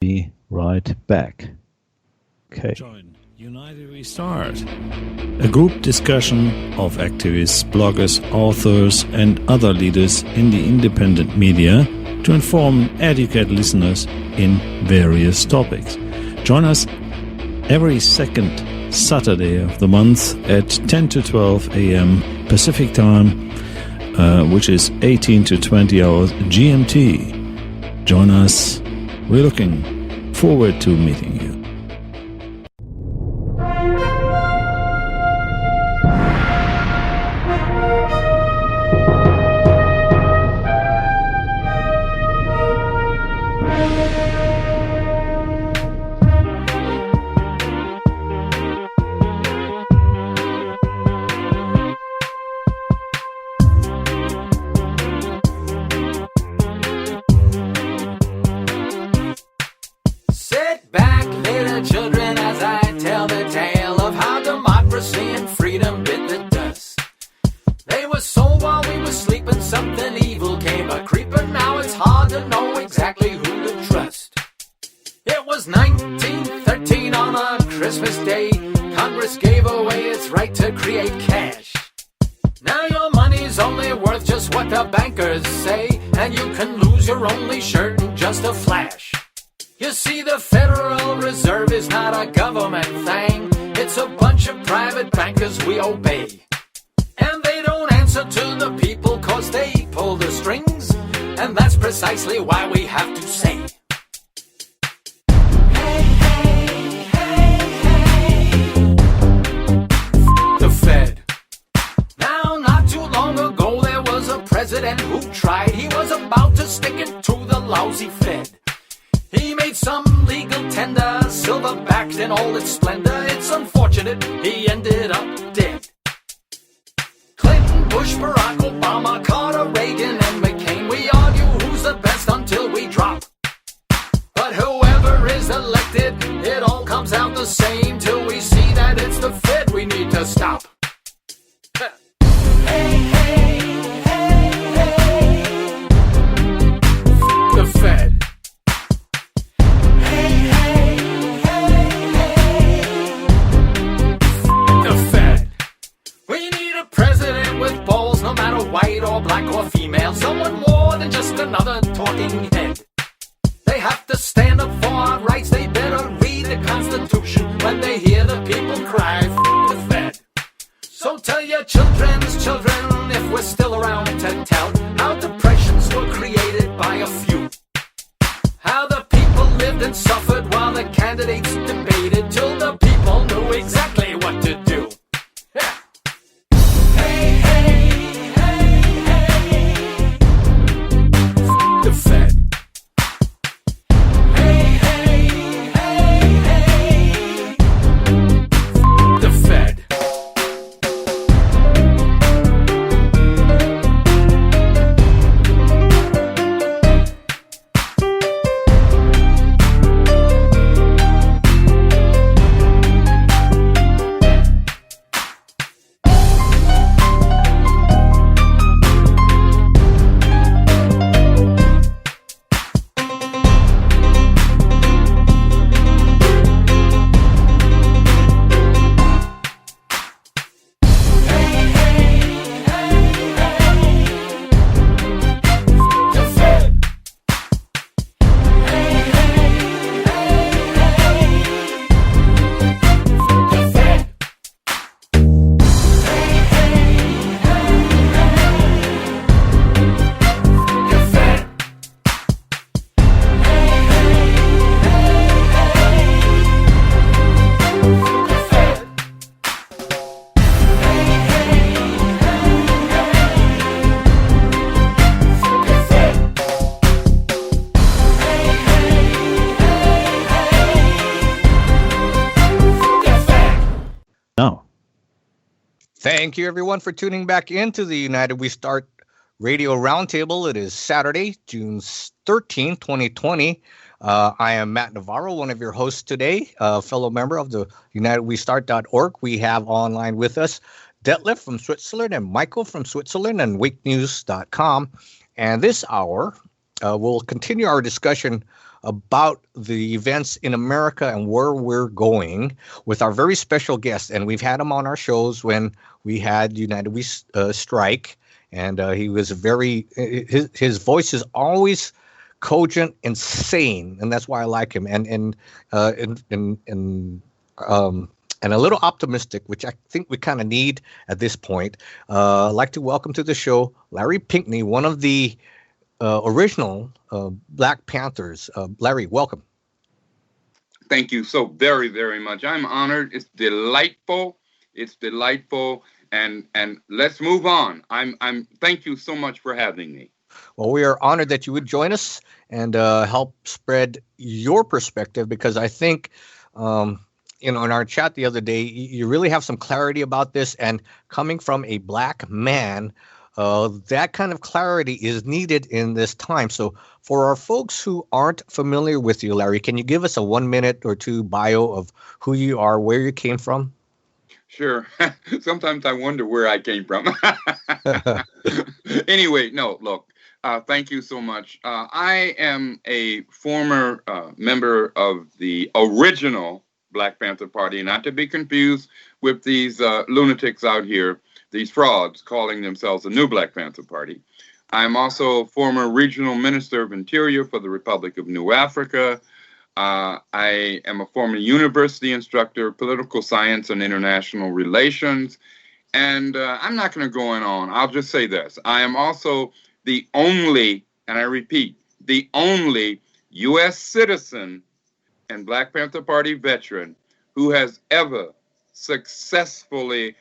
Be right back. Okay. Join UnitedWeStart, a group discussion of activists, bloggers, authors, and other leaders in the independent media to inform and educate listeners in various topics. Join us every second Saturday of the month at 10 to 12 a.m. Pacific time, which is 18 to 20 hours GMT. Join us. We're looking forward to meeting you. Thank you, everyone, for tuning back into the UnitedWeStart Radio Roundtable. It is Saturday, June 13, 2020. I am Matt Navarro, one of your hosts today, a fellow member of the UnitedWeStart.org. We have online with us Detlev from Switzerland and Michael from Switzerland and wakenews.com. And this hour, we'll continue our discussion about the events in America and where we're going with our very special guest. And we've had him on our shows when we had United We Strike, and he was his voice is always cogent and sane, and that's why I like him. And a little optimistic, which I think we kind of need at this point. I'd like to welcome to the show Larry Pinkney, one of the original Black Panthers. Larry, welcome. Thank you so very, very much. I'm honored. It's delightful. And let's move on. Thank you so much for having me. Well, we are honored that you would join us and help spread your perspective, because I think, in our chat the other day, you really have some clarity about this, and coming from a Black man, that kind of clarity is needed in this time. So for our folks who aren't familiar with you, Larry, can you give us a 1 minute or two bio of who you are, where you came from? Sure. Sometimes I wonder where I came from. Anyway, no, look, thank you so much. I am a former member of the original Black Panther Party, not to be confused with these lunatics out here, these frauds calling themselves the New Black Panther Party. I'm also a former regional minister of Interior for the Republic of New Africa. I am a former university instructor, political science and international relations. And I'm not going to go on. I'll just say this. I am also the only, and I repeat, the only U.S. citizen and Black Panther Party veteran who has ever successfully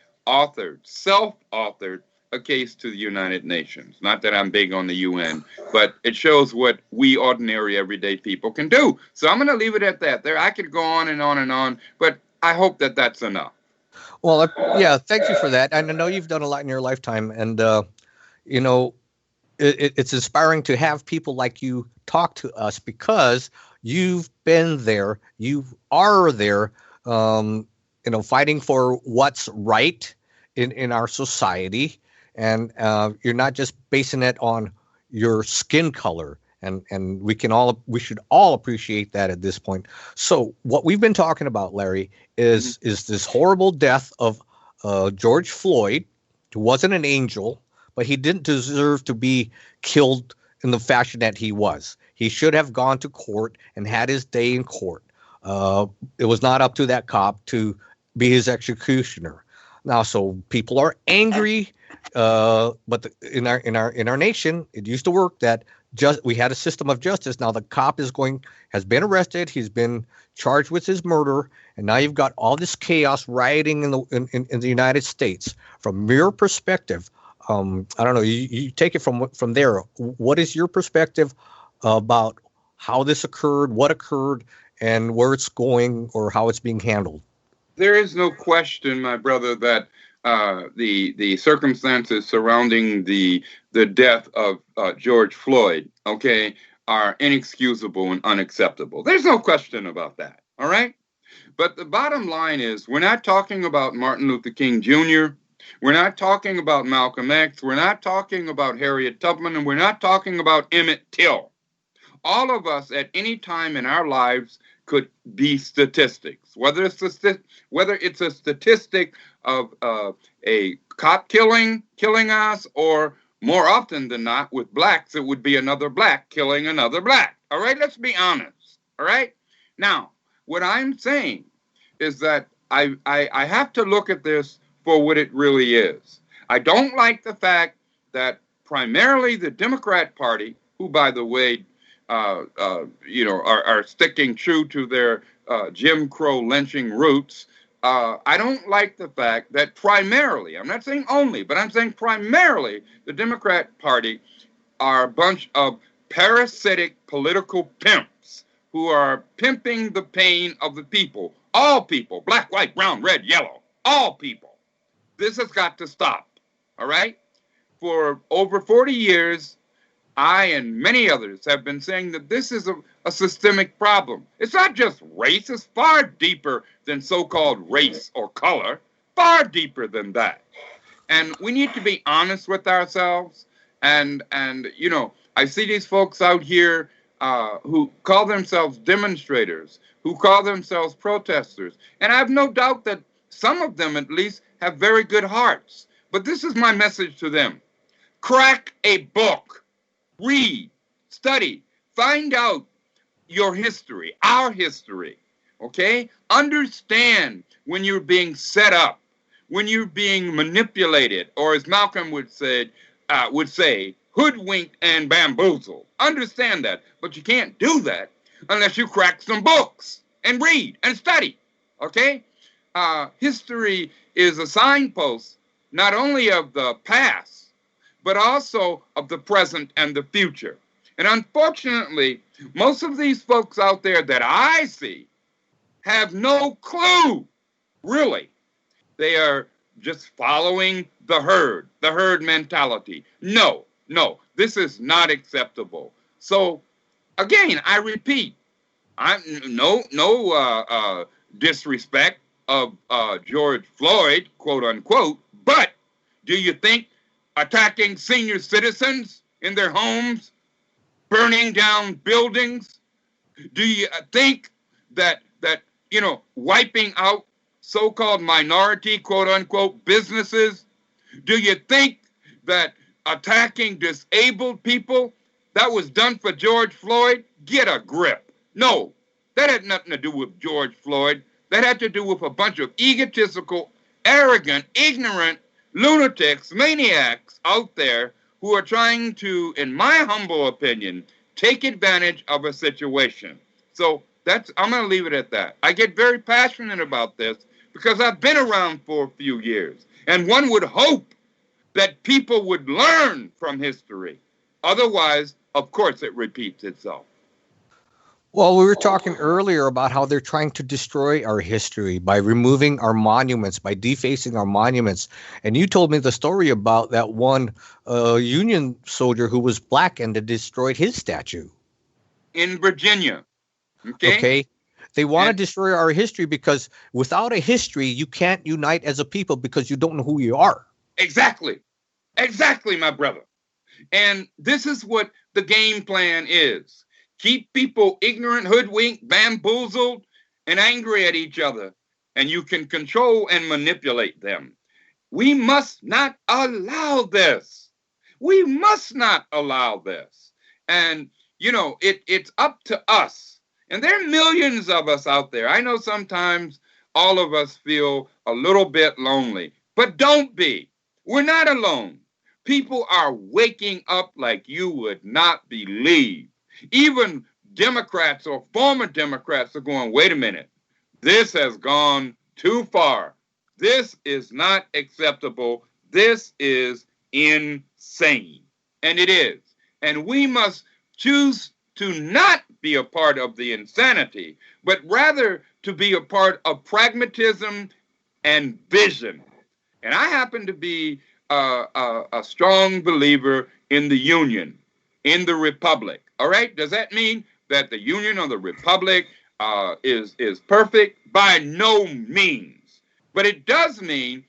self-authored a case to the United Nations. Not that I'm big on the UN, but it shows what we ordinary everyday people can do. So I'm going to leave it at that. I could go on and on and on, but I hope that that's enough. Well, yeah, thank you for that. And I know you've done a lot in your lifetime, and it's inspiring to have people like you talk to us, because you've been there, you are there, fighting for what's right in our society, and you're not just basing it on your skin color, and we should all appreciate that at this point. So what we've been talking about, Larry, is this horrible death of George Floyd, who wasn't an angel, but he didn't deserve to be killed in the fashion that he was. He should have gone to court and had his day in court. It was not up to that cop to be his executioner. Now, so people are angry, but in our nation, it used to work that we had a system of justice. Now the cop has been arrested. He's been charged with his murder, and now you've got all this chaos rioting in the United States. From your perspective, I don't know. You take it from there. What is your perspective about how this occurred, what occurred, and where it's going, or how it's being handled? There is no question, my brother, that the circumstances surrounding the death of George Floyd, are inexcusable and unacceptable. There's no question about that. All right. But the bottom line is, we're not talking about Martin Luther King Jr. We're not talking about Malcolm X. We're not talking about Harriet Tubman, and we're not talking about Emmett Till. All of us at any time in our lives could be statistics, whether it's a statistic of a cop killing us, or more often than not with blacks, it would be another black killing another black. All right, let's be honest. All right. Now, what I'm saying is that I have to look at this for what it really is. I don't like the fact that primarily the Democrat Party, who, by the way, are sticking true to their Jim Crow lynching roots. I don't like the fact that primarily, I'm not saying only, but I'm saying primarily, the Democrat Party are a bunch of parasitic political pimps who are pimping the pain of the people. All people, black, white, brown, red, yellow, all people. This has got to stop, all right? For over 40 years, I and many others have been saying that this is a systemic problem. It's not just race. It's far deeper than so-called race or color, far deeper than that. And we need to be honest with ourselves. And I see these folks out here who call themselves demonstrators, who call themselves protesters. And I have no doubt that some of them at least have very good hearts. But this is my message to them. Crack a book. Read, study, find out your history, our history, okay? Understand when you're being set up, when you're being manipulated, or as Malcolm would say, hoodwinked and bamboozled. Understand that, but you can't do that unless you crack some books and read and study, okay? History is a signpost not only of the past, but also of the present and the future. And unfortunately, most of these folks out there that I see have no clue, really. They are just following the herd mentality. No, this is not acceptable. So, again, I repeat, I'm no disrespect of George Floyd, quote unquote, but do you think attacking senior citizens in their homes, burning down buildings, do you think that wiping out so-called minority, quote unquote, businesses, do you think that attacking disabled people, that was done for George Floyd? Get a grip. No, that had nothing to do with George Floyd. That had to do with a bunch of egotistical, arrogant, ignorant lunatics, maniacs out there who are trying to, in my humble opinion, take advantage of a situation. So I'm going to leave it at that. I get very passionate about this because I've been around for a few years, and one would hope that people would learn from history. Otherwise, of course, it repeats itself. Well, we were talking earlier about how they're trying to destroy our history by removing our monuments, by defacing our monuments. And you told me the story about that one Union soldier who was black and they destroyed his statue. In Virginia. Okay. They want to destroy our history because without a history, you can't unite as a people because you don't know who you are. Exactly. Exactly, my brother. And this is what the game plan is. Keep people ignorant, hoodwinked, bamboozled, and angry at each other, and you can control and manipulate them. We must not allow this. We must not allow this. And, it's up to us. And there are millions of us out there. I know sometimes all of us feel a little bit lonely, but don't be. We're not alone. People are waking up like you would not believe. Even Democrats or former Democrats are going, wait a minute, this has gone too far. This is not acceptable. This is insane. And it is. And we must choose to not be a part of the insanity, but rather to be a part of pragmatism and vision. And I happen to be a strong believer in the Union, in the Republic. All right? Does that mean that the Union or the Republic is perfect? By no means. But it does mean,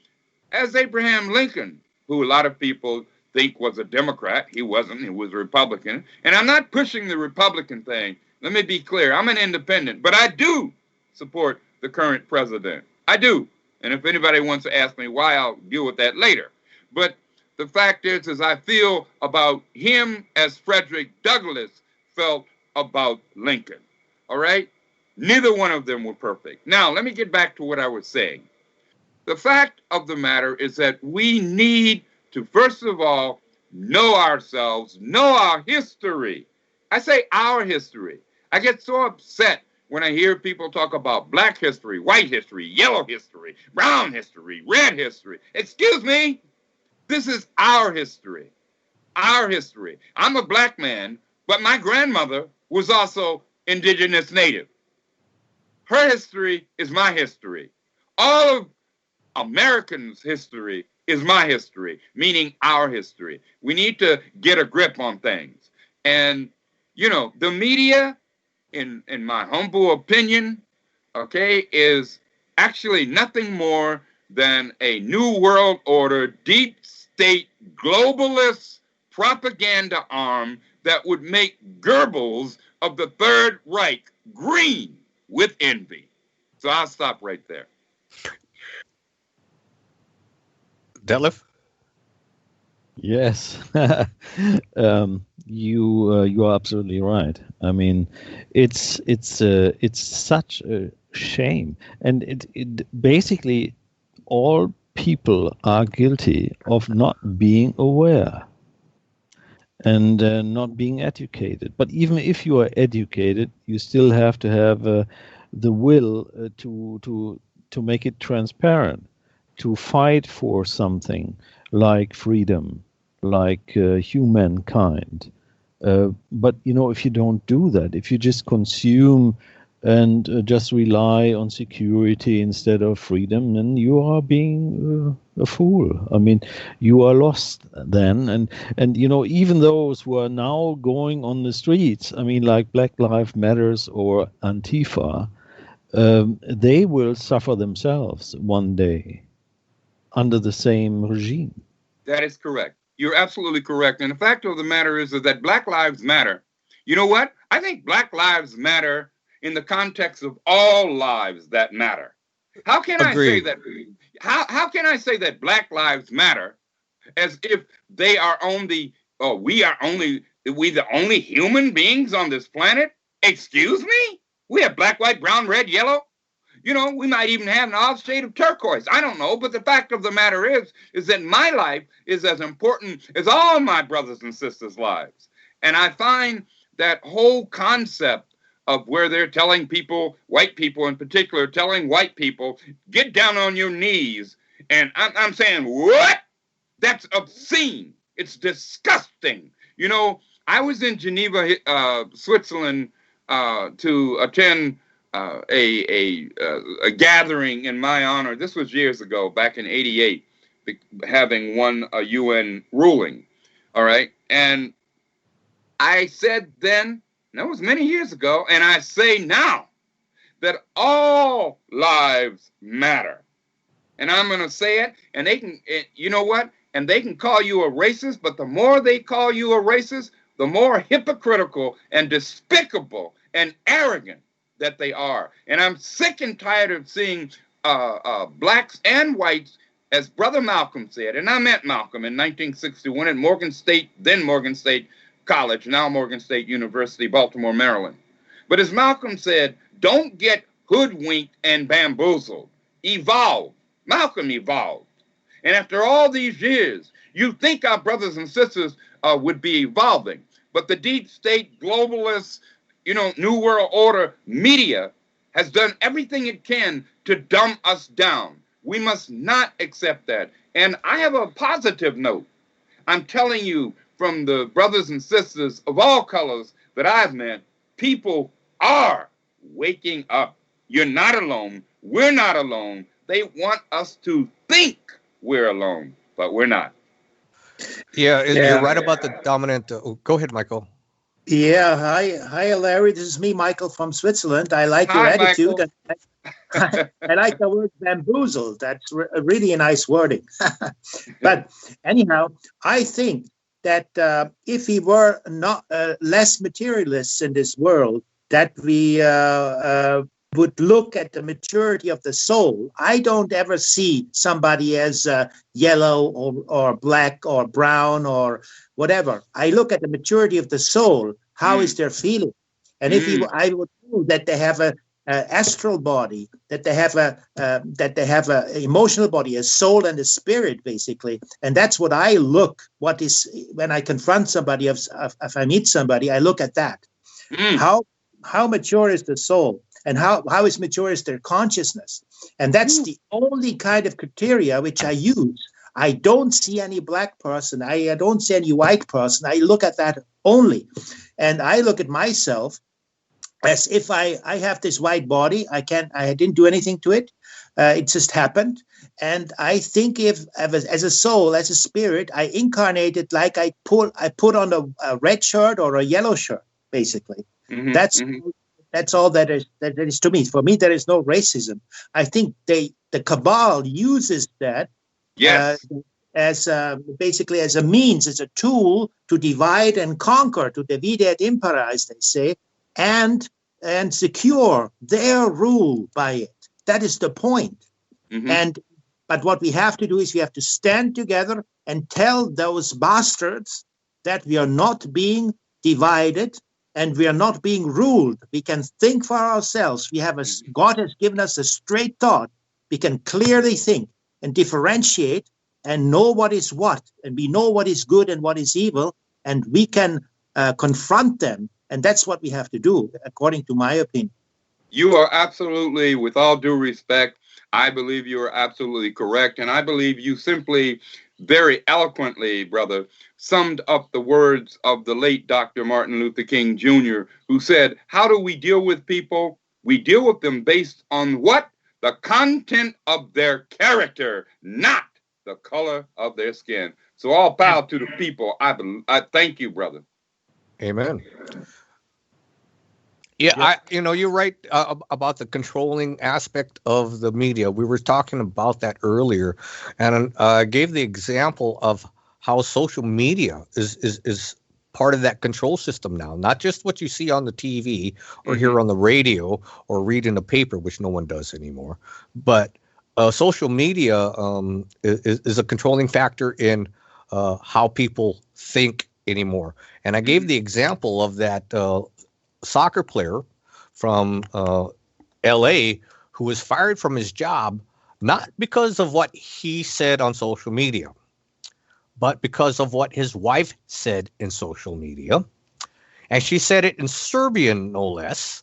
as Abraham Lincoln, who a lot of people think was a Democrat, he wasn't, he was a Republican. And I'm not pushing the Republican thing. Let me be clear. I'm an independent, but I do support the current president. I do. And if anybody wants to ask me why, I'll deal with that later. But the fact is I feel about him as Frederick Douglass felt about Lincoln. All right? Neither one of them were perfect. Now, let me get back to what I was saying. The fact of the matter is that we need to, first of all, know ourselves, know our history. I say our history. I get so upset when I hear people talk about black history, white history, yellow history, brown history, red history. Excuse me. This is our history. Our history. I'm a black man, but my grandmother was also indigenous native. Her history is my history. All of Americans' history is my history, meaning our history. We need to get a grip on things. And, the media, in my humble opinion, okay, is actually nothing more than a new world order, deep state, globalist propaganda arm that would make Goebbels of the Third Reich green with envy. So I'll stop right there. Detlev? Yes, you are absolutely right. I mean, it's such a shame, and it basically all people are guilty of not being aware and not being educated. But even if you are educated, you still have to have the will to make it transparent, to fight for something like freedom, like humankind. But if you don't do that, if you just consume and just rely on security instead of freedom, then you are being a fool. I mean, you are lost then. And even those who are now going on the streets, I mean, like Black Lives Matters or Antifa, they will suffer themselves one day under the same regime. That is correct. You're absolutely correct. And the fact of the matter is that Black Lives Matter. You know what? I think Black Lives Matter in the context of all lives that matter. How can Agreed. I say that? How can I say that Black Lives Matter as if they are only, we the only human beings on this planet? Excuse me? We have black, white, brown, red, yellow. We might even have an odd shade of turquoise. I don't know. But the fact of the matter is that my life is as important as all my brothers and sisters' lives. And I find that whole concept of where they're telling people, white people in particular, telling white people, get down on your knees. And I'm saying, what? That's obscene. It's disgusting. I was in Geneva, Switzerland, to attend a gathering in my honor. This was years ago, back in '88, having won a UN ruling. All right. And I said then, that was many years ago, and I say now that all lives matter. And I'm going to say it, and they can, you know what? And they can call you a racist, but the more they call you a racist, the more hypocritical and despicable and arrogant that they are. And I'm sick and tired of seeing blacks and whites, as Brother Malcolm said, and I met Malcolm in 1961 at Morgan State, then Morgan State College, now Morgan State University, Baltimore, Maryland. But as Malcolm said, don't get hoodwinked and bamboozled. Evolve. Malcolm evolved. And after all these years, you think our brothers and sisters would be evolving. But the deep state, globalist, New World Order media has done everything it can to dumb us down. We must not accept that. And I have a positive note. I'm telling you, from the brothers and sisters of all colors that I've met, people are waking up. You're not alone. We're not alone. They want us to think we're alone, but we're not. Yeah, you're right about the dominant. Go ahead, Michael. Yeah, hi, Larry. This is me, Michael from Switzerland. I like your attitude. I like the word bamboozled. That's really a nice wording. But anyhow, I think that if we were not less materialists in this world, that we would look at the maturity of the soul. I don't ever see somebody as yellow or black or brown or whatever. I look at the maturity of the soul. How is their feeling? And I would know that they have a astral body, that they have a emotional body, a soul and a spirit, basically. And that's what I look. What is when I confront somebody, if I meet somebody, I look at that. How mature is the soul, and how is mature is their consciousness, and that's the only kind of criteria which I use. I don't see any black person. I don't see any white person. I look at that only, and I look at myself as if I have this white body. I didn't do anything to it. It just happened. And I think if as a soul, as a spirit, I incarnated like I put on a red shirt or a yellow shirt, basically. That's all that is to me. For me, there is no racism. I think the cabal uses that as basically as a means, as a tool to divide and conquer, to divide et impera, as they say. and secure their rule by it. That is the point. But what we have to do is we have to stand together and tell those bastards that we are not being divided and we are not being ruled. We can think for ourselves. God has given us a straight thought. We can clearly think and differentiate and know what is what, and we know what is good and what is evil, and we can confront them. And that's what we have to do, according to my opinion. You are absolutely, with all due respect, I believe you are absolutely correct. And I believe you simply, very eloquently, brother, summed up the words of the late Dr. Martin Luther King Jr., who said, how do we deal with people? We deal with them based on what? The content of their character, not the color of their skin. So all power to the people. I thank you, brother. Amen. Yeah, you're right about the controlling aspect of the media. We were talking about that earlier, and I gave the example of how social media is part of that control system now. Not just what you see on the TV or hear on the radio or read in the paper, which no one does anymore, but social media is a controlling factor in how people think anymore. And I gave the example of that soccer player from LA who was fired from his job, not because of what he said on social media, but because of what his wife said in social media. And she said it in Serbian, no less.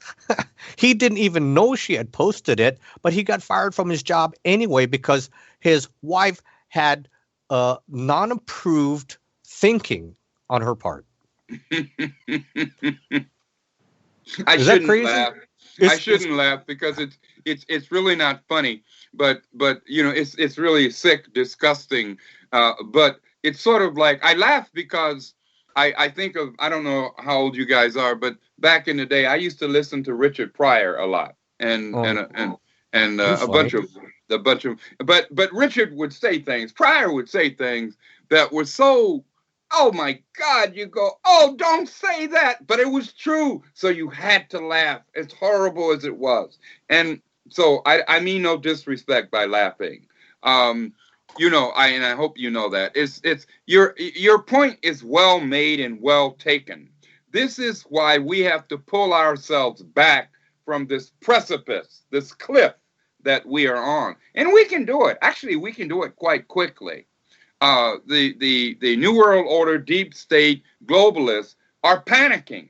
He didn't even know she had posted it, but he got fired from his job anyway because his wife had non-approved thinking on her part. I shouldn't laugh. I shouldn't laugh because it's really not funny, but it's really sick, disgusting. But it's sort of like I laugh because I think of, I don't know how old you guys are, but back in the day I used to listen to Richard Pryor a lot and a bunch of but Richard would say things, Pryor would say things that were so, oh my God, you go, oh, don't say that. But it was true. So you had to laugh, as horrible as it was. And so I mean no disrespect by laughing. And I hope you know that. It's your point is well made and well taken. This is why we have to pull ourselves back from this precipice, this cliff that we are on. And we can do it. Actually, we can do it quite quickly. The New World Order, deep state globalists are panicking.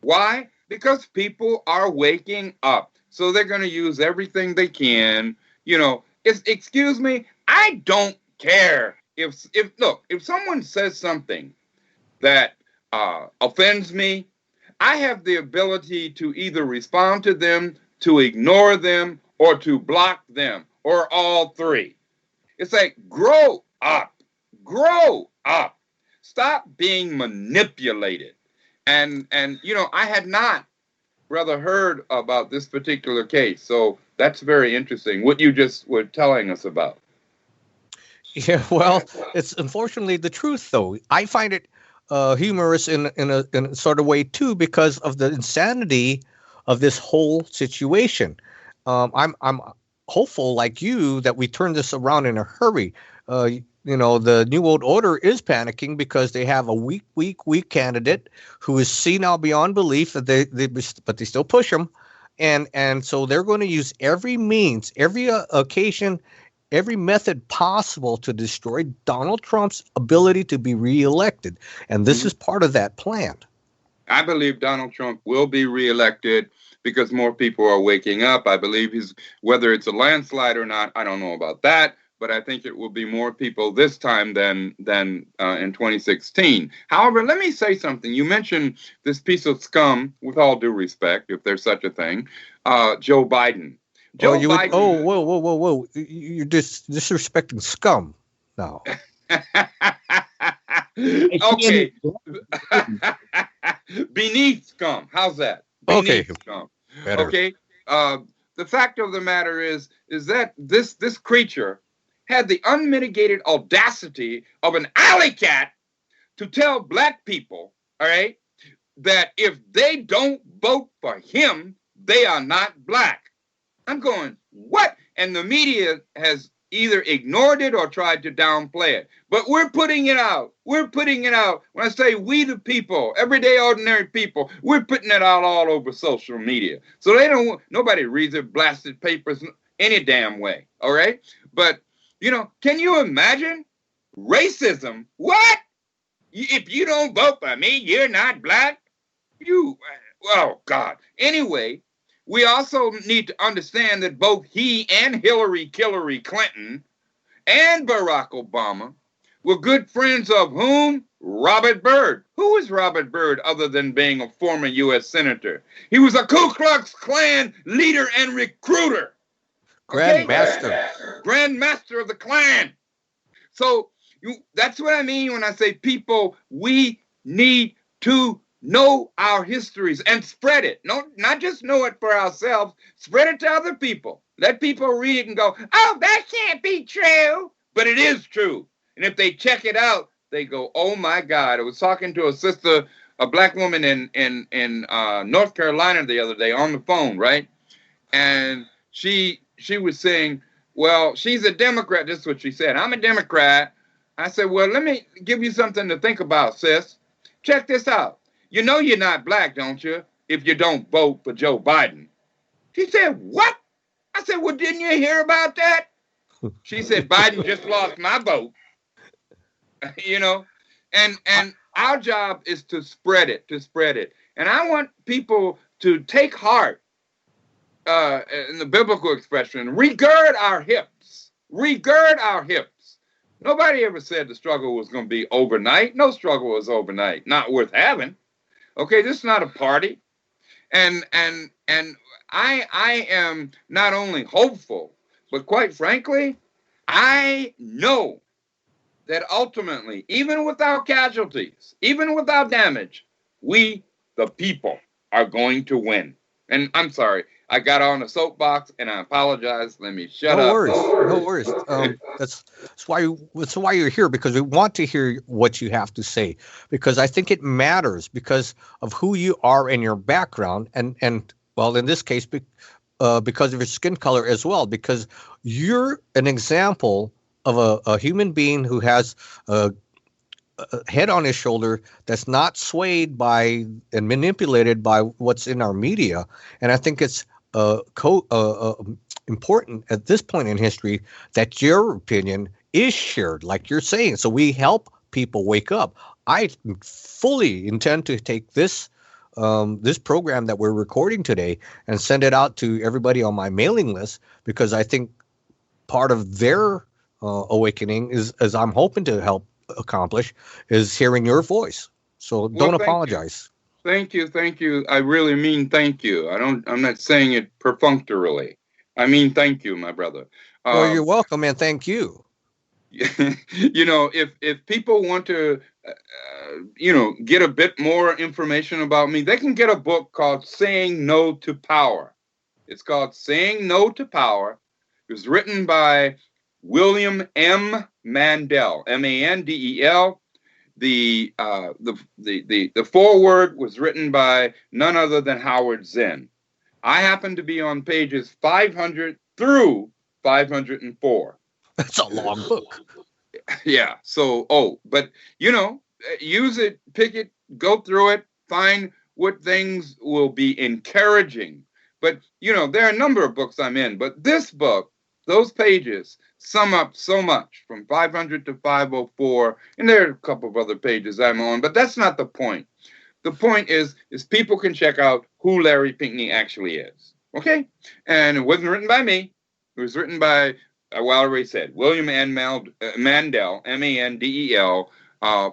Why? Because people are waking up. So they're going to use everything they can. Excuse me, I don't care if someone says something that offends me, I have the ability to either respond to them, to ignore them, or to block them, or all three. It's like, grow up. Stop being manipulated. And I had not, brother, heard about this particular case. So that's very interesting, what you just were telling us about. Yeah, well, it's unfortunately the truth, though. I find it humorous in a sort of way, too, because of the insanity of this whole situation. I'm hopeful, like you, that we turn this around in a hurry. The New World Order is panicking because they have a weak candidate who is senile beyond belief, but they still push him. And so they're going to use every means, every occasion, every method possible to destroy Donald Trump's ability to be reelected. And this is part of that plan. I believe Donald Trump will be reelected because more people are waking up. I believe whether it's a landslide or not, I don't know about that, but I think it will be more people this time than in 2016. However, let me say something. You mentioned this piece of scum, with all due respect, if there's such a thing, Joe Biden. Biden. Whoa. You're disrespecting scum now. Okay. Beneath scum. How's that? Beneath scum. Better. Okay. The fact of the matter is that this creature had the unmitigated audacity of an alley cat to tell black people, all right, that if they don't vote for him, they are not black. I'm going, what? And the media has either ignored it or tried to downplay it. But we're putting it out. We're putting it out. When I say we the people, everyday ordinary people, we're putting it out all over social media. So they don't, nobody reads their blasted papers any damn way. All right. But, you know, can you imagine racism? What? If you don't vote for me, you're not black? Oh, God. Anyway, we also need to understand that both he and Hillary Clinton and Barack Obama were good friends of whom? Robert Byrd. Who is Robert Byrd other than being a former U.S. Senator? He was a Ku Klux Klan leader and recruiter. Grand Master. Grand Master of the Klan. So that's what I mean when I say people, we need to know our histories and spread it. No, not just know it for ourselves, spread it to other people. Let people read it and go, oh, that can't be true. But it is true. And if they check it out, they go, oh my God. I was talking to a sister, a black woman in North Carolina the other day on the phone, right? And she was saying, well, she's a Democrat. This is what she said. I'm a Democrat. I said, well, let me give you something to think about, sis. Check this out. You know you're not black, don't you, if you don't vote for Joe Biden? She said, what? I said, well, didn't you hear about that? She said, Biden just lost my vote. You know, and our job is to spread it. And I want people to take heart in the biblical expression, regird our hips. Nobody ever said the struggle was going to be overnight. No struggle was overnight. Not worth having. Okay, this is not a party. And I am not only hopeful, but quite frankly, I know that ultimately, even without casualties, even without damage, we, the people, are going to win. And I'm sorry, I got on a soapbox and I apologize. Let me shut up. No worries. That's why you're here, because we want to hear what you have to say, because I think it matters because of who you are and your background, and well, in this case, because of your skin color as well, because you're an example of a human being who has a head on his shoulder that's not swayed by and manipulated by what's in our media. And I think it's important at this point in history that your opinion is shared, like you're saying. So we help people wake up. I fully intend to take this program that we're recording today and send it out to everybody on my mailing list, because I think part of their awakening is, as I'm hoping to help accomplish, is hearing your voice. So don't apologize. Thank you. I really mean thank you. I'm not saying it perfunctorily. I mean thank you, my brother. Well, you're welcome, and thank you. You know, if people want to, get a bit more information about me, they can get a book called Saying No to Power. It's called Saying No to Power. It was written by William M. Mandel, Mandel. The foreword was written by none other than Howard Zinn. I happen to be on pages 500 through 504. That's a long book. Yeah. So, but use it, pick it, go through it, find what things will be encouraging. But there are a number of books I'm in, but this book, those pages sum up so much from 500 to 504, and there are a couple of other pages I'm on, but that's not the point. The point is people can check out who Larry Pinkney actually is, okay? And it wasn't written by me. It was written by, I already said, William N. Mandel, Mandel,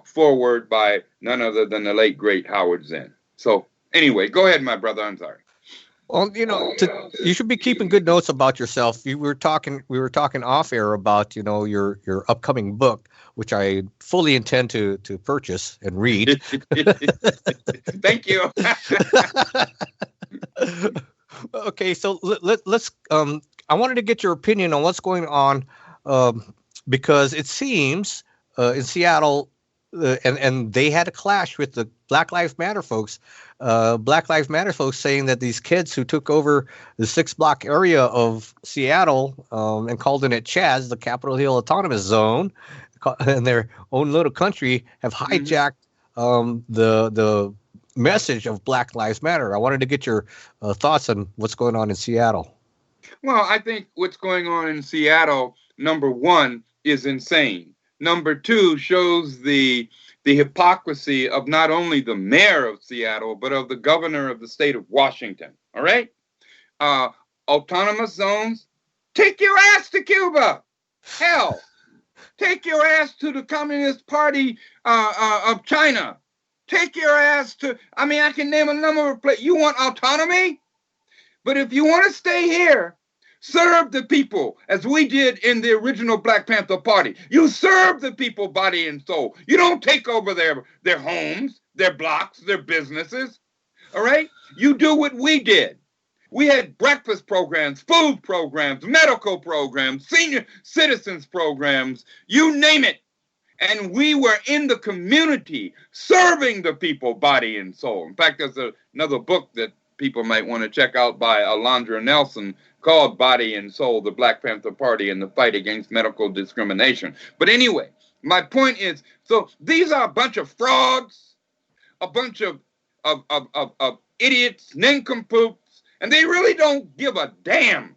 foreword by none other than the late, great Howard Zinn. So anyway, go ahead, my brother. I'm sorry. Well, you should be keeping good notes about yourself. We were talking off air about, your upcoming book, which I fully intend to purchase and read. Thank you. Okay, so let's. I wanted to get your opinion on what's going on, because it seems in Seattle, and they had a clash with the Black Lives Matter folks. Black Lives Matter folks saying that these kids who took over the 6-block area of Seattle and called it Chaz, the Capitol Hill Autonomous Zone, in their own little country, have hijacked the message of Black Lives Matter. I wanted to get your thoughts on what's going on in Seattle. Well, I think what's going on in Seattle, number one, is insane. Number two, shows the hypocrisy of not only the mayor of Seattle, but of the governor of the state of Washington. All right? Autonomous zones, take your ass to Cuba. Hell, take your ass to the Communist Party of China. Take your ass to, I can name a number of places. You want autonomy? But if you want to stay here, serve the people as we did in the original Black Panther Party. You serve the people body and soul. You don't take over their homes, their blocks, their businesses. All right? You do what we did. We had breakfast programs, food programs, medical programs, senior citizens programs, you name it. And we were in the community serving the people body and soul. In fact, there's another book that people might want to check out by Alondra Nelson called Body and Soul, the Black Panther Party and the Fight Against Medical Discrimination. But anyway, my point is, so these are a bunch of frauds, a bunch of idiots, nincompoops, and they really don't give a damn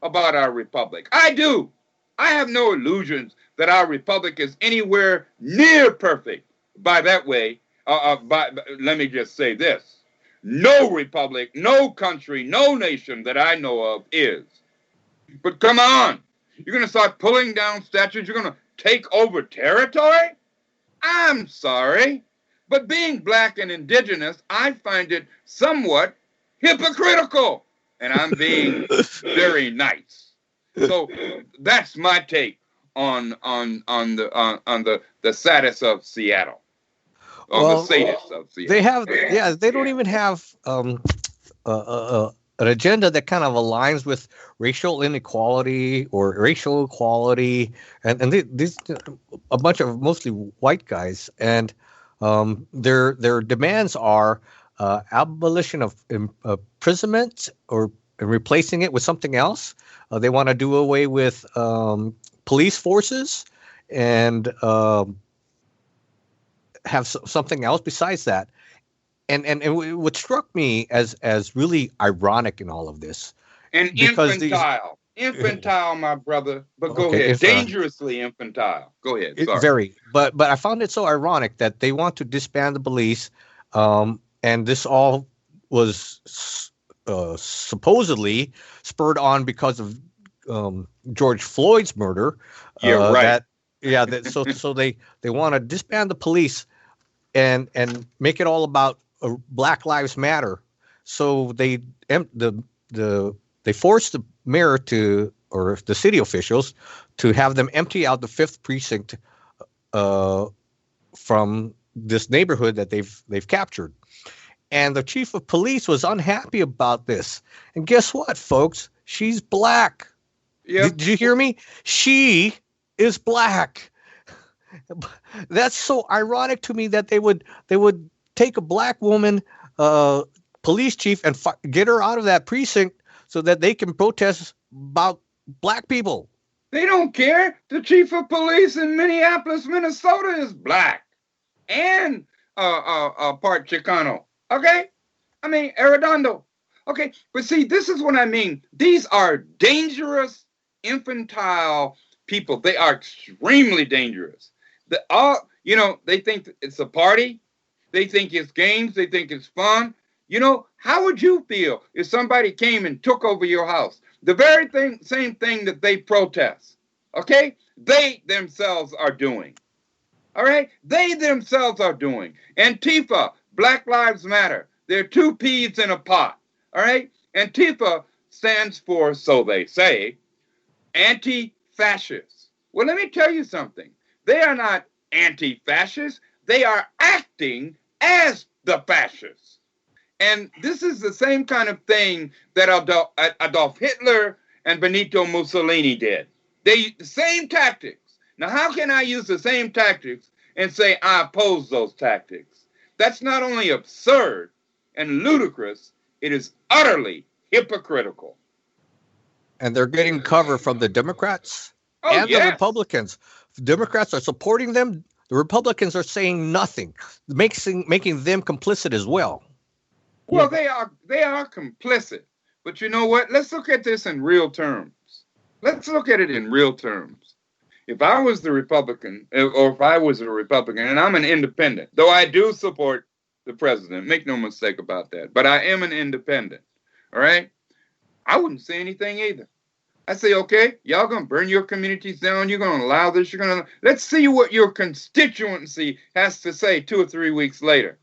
about our republic. I do. I have no illusions that our republic is anywhere near perfect. By that way, let me just say this. No republic, no country, no nation that I know of is. But come on, you're going to start pulling down statues, you're going to take over territory? I'm sorry, but being black and indigenous, I find it somewhat hypocritical, and I'm being very nice. So that's my take on the status of Seattle. The status of Seattle. They don't even have an agenda that kind of aligns with racial inequality or racial equality, and these a bunch of mostly white guys, and their demands are abolition of imprisonment or replacing it with something else. They want to do away with police forces and have something else besides that. And what struck me as really ironic in all of this, and infantile, my brother. But go ahead, dangerously infantile. Go ahead. Sorry. Very, but I found it so ironic that they want to disband the police, and this all was supposedly spurred on because of George Floyd's murder. Yeah, right. So they want to disband the police and make it all about Black Lives Matter. So they forced the mayor or the city officials to have them empty out the 5th precinct from this neighborhood that they've captured. And the chief of police was unhappy about this. And guess what, folks? She's black. Yep. Did you hear me? She is black. That's so ironic to me that they would take a black woman, police chief, and get her out of that precinct so that they can protest about black people. They don't care. The chief of police in Minneapolis, Minnesota is black and part Chicano. Okay? Arredondo. Okay? But see, this is what I mean. These are dangerous, infantile people. They are extremely dangerous. They think it's a party. They think it's games. They think it's fun. How would you feel if somebody came and took over your house? The very same thing that they protest. Okay? They themselves are doing. All right? They themselves are doing. Antifa, Black Lives Matter. They're two peas in a pot. All right? Antifa stands for, so they say, anti-fascists. Well, let me tell you something. They are not anti-fascists. They are acting as the fascists. And this is the same kind of thing that Adolf Hitler and Benito Mussolini did. The same tactics. Now, how can I use the same tactics and say, I oppose those tactics. That's not only absurd and ludicrous, it is utterly hypocritical. And they're getting cover from the Democrats and the Republicans. Democrats are supporting them. The Republicans are saying nothing, making them complicit as well. Well, they are complicit. But you know what? Let's look at this in real terms. Let's look at it in real terms. If I was the Republican, or if I was a Republican, and I'm an independent, though I do support the president, make no mistake about that, but I am an independent, all right? I wouldn't say anything either. I say, okay, y'all gonna burn your communities down, you're gonna allow this, let's see what your constituency has to say 2 or 3 weeks later,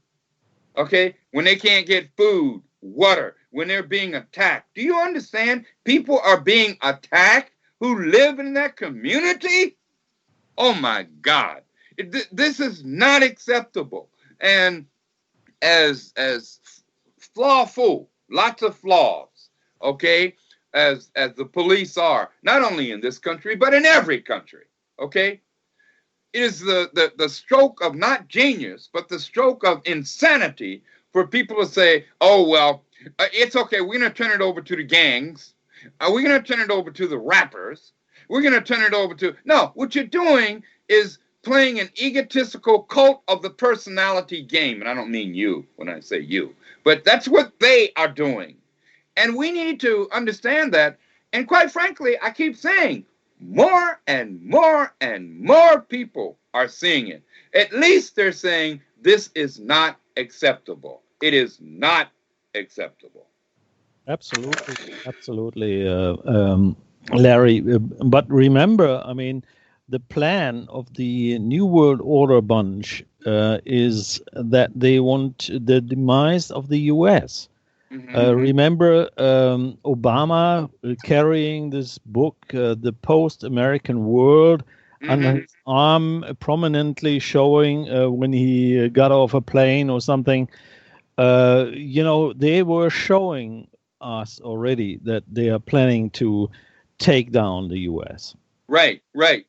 okay? When they can't get food, water, when they're being attacked. Do you understand? People are being attacked who live in that community? Oh my God. This is not acceptable. And as flawful, lots of flaws, okay, as the police are, not only in this country, but in every country, okay? It is the stroke of not genius, but the stroke of insanity for people to say, oh, well, it's okay, we're going to turn it over to the gangs. We're going to turn it over to the rappers. We're going to turn it over to... No, what you're doing is playing an egotistical cult of the personality game. And I don't mean you when I say you. But that's what they are doing. And we need to understand that. And quite frankly, I keep saying, more and more and more people are seeing it. At least they're saying this is not acceptable. It is not acceptable. Absolutely, Larry. But remember, I mean, the plan of the New World Order bunch is that they want the demise of the U.S. Remember Obama carrying this book, The Post-American World, under his arm, prominently showing when he got off a plane or something. They were showing us already that they are planning to take down the U.S. Right.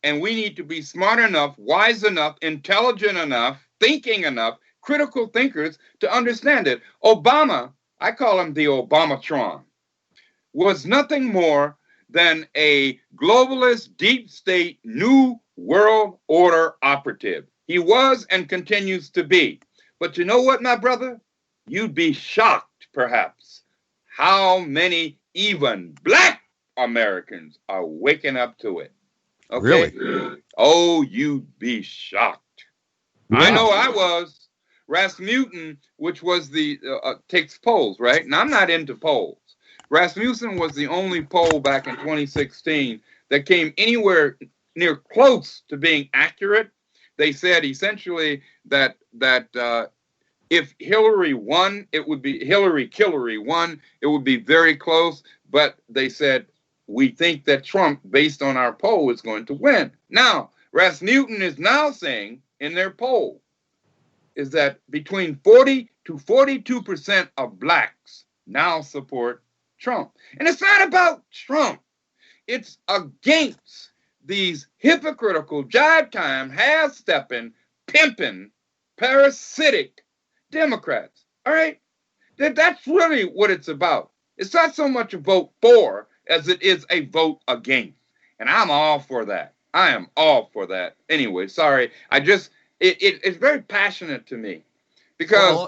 And we need to be smart enough, wise enough, intelligent enough, thinking enough, critical thinkers to understand it. Obama, I call him the Obamatron, was nothing more than a globalist, deep state, new world order operative. He was and continues to be. But you know what, my brother? You'd be shocked, perhaps, how many even black Americans are waking up to it. Okay? Really? Oh, you'd be shocked. Wow. I know I was. Rasmussen, which was the, takes polls, right? And I'm not into polls. Rasmussen was the only poll back in 2016 that came anywhere near close to being accurate. They said essentially that if Hillary won, it would be Hillary won, it would be very close. But they said, we think that Trump, based on our poll, is going to win. Now, Rasmussen is now saying in their poll is that between 40 to 42% of blacks now support Trump. And it's not about Trump. It's against these hypocritical, jive-time, half-stepping, pimping, parasitic Democrats. All right? That's really what it's about. It's not so much a vote for as it is a vote against. And I'm all for that. I am all for that. Anyway, sorry. It's very passionate to me. Because,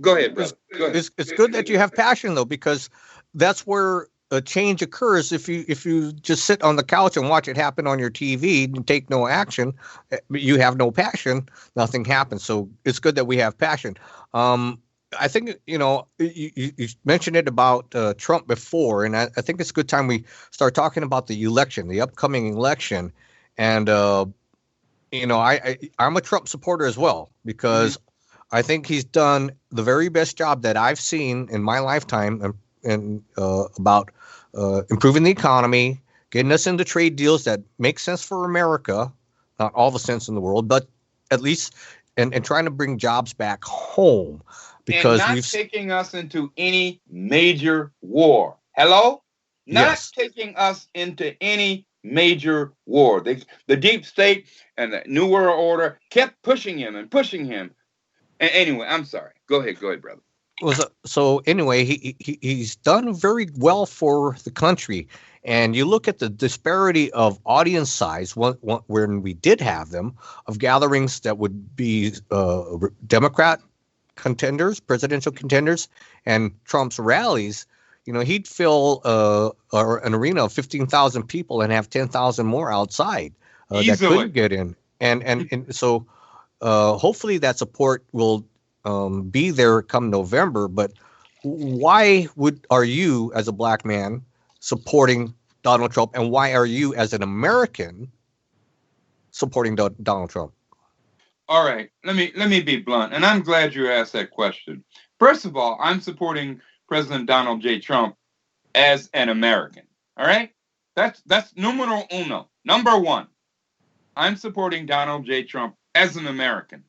go ahead, brother. Go ahead. It's good that you have passion, though, because that's where a change occurs. If you just sit on the couch and watch it happen on your TV and take no action, you have no passion, nothing happens. So it's good that we have passion. I think, you mentioned it about Trump before, and I think it's a good time we start talking about the election, the upcoming election. And, I'm a Trump supporter as well, because I think he's done the very best job that I've seen in my lifetime and about improving the economy, getting us into trade deals that make sense for America, not all the sense in the world, but at least and trying to bring jobs back home. Because and not taking us into any major war. Hello? Not taking us into any major war. The deep state and the New World Order kept pushing him and pushing him. And anyway, I'm sorry. Go ahead, brother. Well, so anyway, he's done very well for the country. And you look at the disparity of audience size when we did have them, of gatherings that would be Democrat contenders, presidential contenders, and Trump's rallies. You know, he'd fill an arena of 15,000 people and have 10,000 more outside that couldn't get in. And so hopefully that support will be there come November. But why are you, as a black man, supporting Donald Trump, and why are you, as an American, supporting Donald Trump? All right, let me be blunt, and I'm glad you asked that question. First of all, I'm supporting President Donald J. Trump as an American. All right, that's numero uno, number one. I'm supporting Donald J. Trump as an American.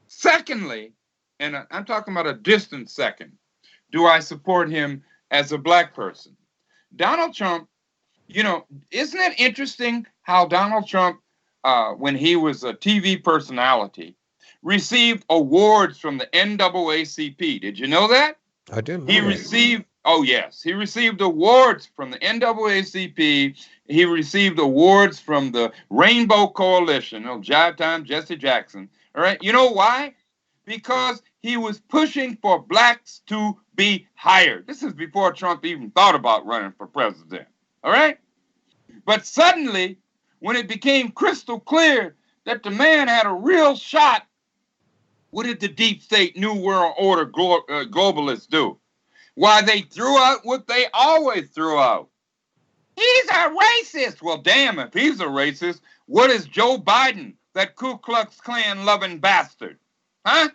Secondly, and I'm talking about a distant second, do I support him as a black person? Donald Trump, you know, isn't it interesting how Donald Trump, when he was a TV personality, received awards from the NAACP? Did you know that? I didn't know he that. received, oh yes, he received awards from the NAACP. He received awards from the Rainbow Coalition, Jive Time, Jesse Jackson. All right, you know why? Because he was pushing for blacks to be hired. This is before Trump even thought about running for president. All right? But suddenly, when it became crystal clear that the man had a real shot, what did the deep state New World Order globalists do? Why, they threw out what they always threw out. He's a racist. Well, damn, if he's a racist, what is Joe Biden, that Ku Klux Klan loving bastard? Huh?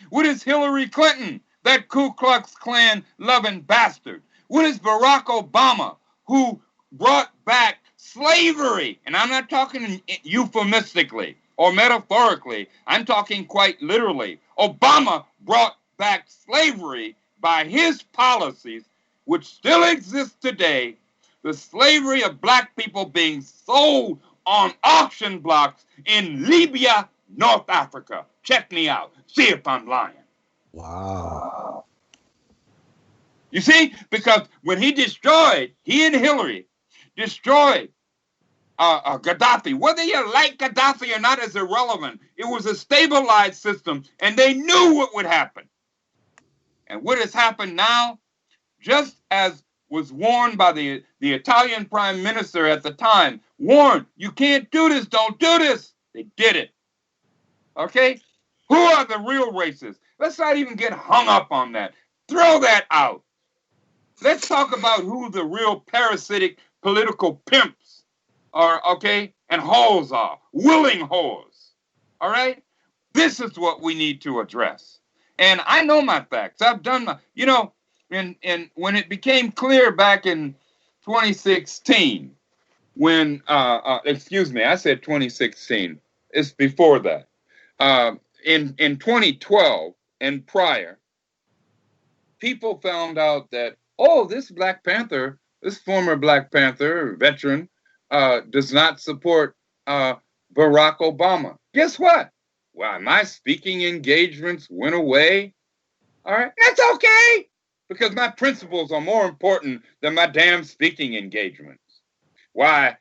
What is Hillary Clinton, that Ku Klux Klan loving bastard? What is Barack Obama, who brought back slavery? And I'm not talking euphemistically or metaphorically. I'm talking quite literally. Obama brought back slavery by his policies, which still exists today. The slavery of black people being sold on auction blocks in Libya, North Africa. Check me out. See if I'm lying. Wow. You see, because when he and Hillary destroyed Gaddafi, whether you like Gaddafi or not is irrelevant. It was a stabilized system, and they knew what would happen. And what has happened now, just as was warned by the Italian prime minister at the time, warned, you can't do this, don't do this. They did it. Okay? Who are the real racists? Let's not even get hung up on that. Throw that out. Let's talk about who the real parasitic political pimps are, okay? And hoes are. Willing hoes. All right? This is what we need to address. And I know my facts. I've done my, you know, and when it became clear back in 2016, when, excuse me, I said 2016. It's before that. In 2012 and prior, people found out that, oh, this Black Panther, this former Black Panther veteran, does not support Barack Obama. Guess what? Well, my speaking engagements went away. All right, that's okay, because my principles are more important than my damn speaking engagements. Why?